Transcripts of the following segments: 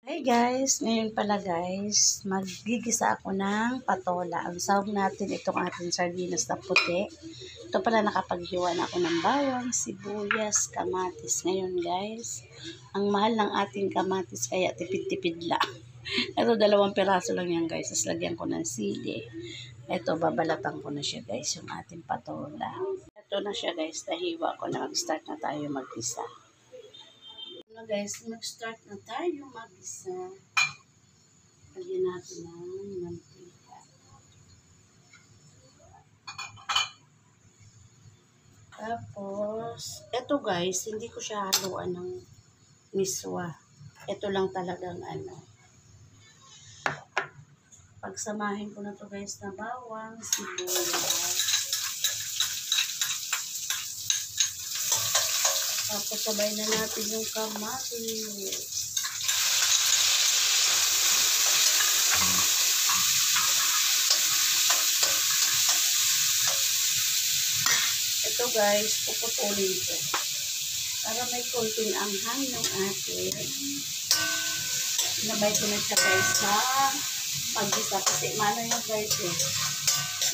Hi guys! Ngayon pala guys, maggigisa ako ng patola. Ang sahog natin itong ating sardinas na puti. Ito pala nakapaghiwa na ako ng bawang, sibuyas, kamatis. Ngayon guys, ang mahal ng ating kamatis kaya tipid-tipid lang. Ito 2 piraso lang yan guys. Tapos lagyan ko ng sili. Ito babalatan ko na siya guys, yung ating patola. Ito na siya guys, nahiwa ko na. Mag-start na tayo mag-isa. Guys, mag-start na tayo mag-isa. Lagyan natin ng mantika. Tapos, eto guys, hindi ko siya haluan ng miswa. Ito lang talagang pagsamahin ko na to guys na bawang, sibuyas. Tapos sabay na natin yung kamatis. Ito guys, puputulin ko. Para may konting anghang yung atin. Sinabay ko na siya guys sa paggisa. Kasi mano yung guys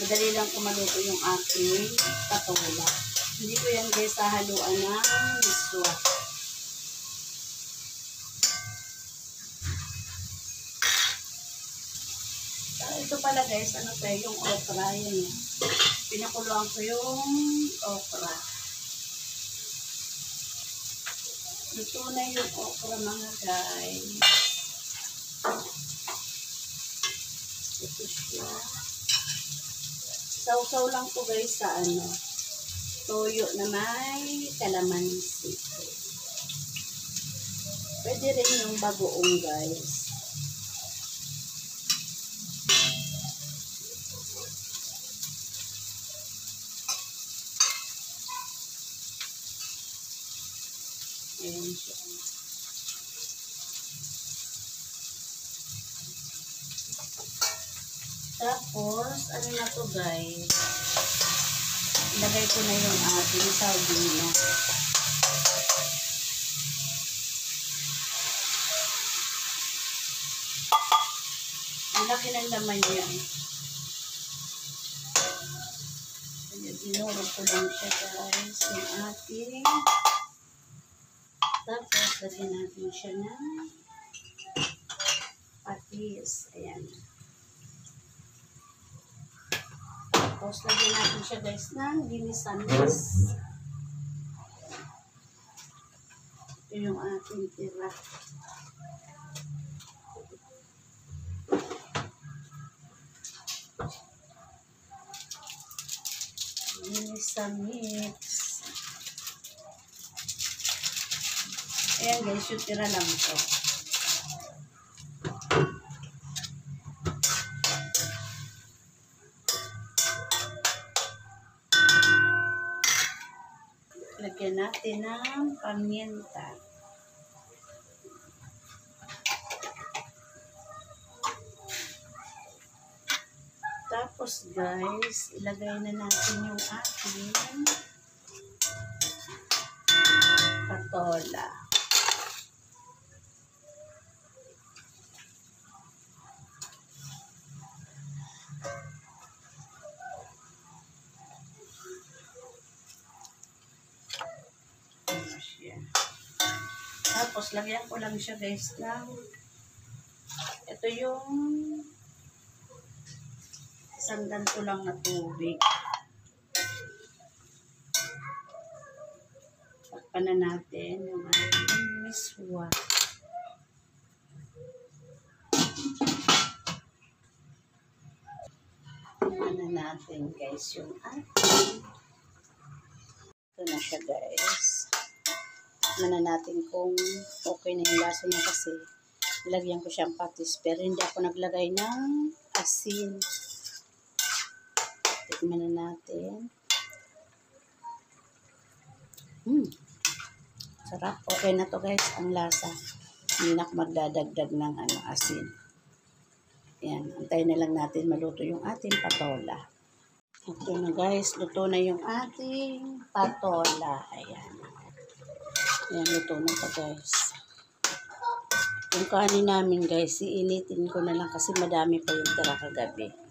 madali lang kumaluto yung aking patola. Hindi ko yan guys haluan ng miswa. Ito pala guys, yung okra yun. Pinakuluan ko yung okra. Luto na yung okra mga guys. Ito siya. Sausaw lang to guys sa toyo na may kalamansi. Pwede rin yung bagoong guys. Ayan siya. Tapos, ano na to guys? Ilagay ko na yung ating sardinas. Ang laki ng laman yan. Dinurog ko lang siya guys. Yung ating. Tapos, lagyan natin siya ng patis. Ayan. Tapos, lagyan natin siya guys ng ginisamis. Ito yung ating tira. Ginisamis. Ayan guys, yung tira lang ito. Lagyan natin ng paminta. Tapos guys, ilagay na natin yung ating patola. Tapos, lagyan ko lang siya guys ng ito yung isang ganito lang na tubig. Takpan na natin yung ating miswa. Takpan na natin guys yung ating. Ito na siya guys. Tikman na natin kung okay na yung lasa niya kasi nilagyan ko siyang patis pero hindi ako naglagay ng asin. Tikman na natin. Sarap. Okay na to guys ang lasa. Hindi na ako magdadagdag ng asin. Ayan. Antayin na lang natin maluto yung ating patola. Ito na guys. Luto na yung ating patola. Ayan. Ayan, luto na pa guys. Yung kanin namin guys, iinitin ko na lang kasi madami pa yung tira kagabi.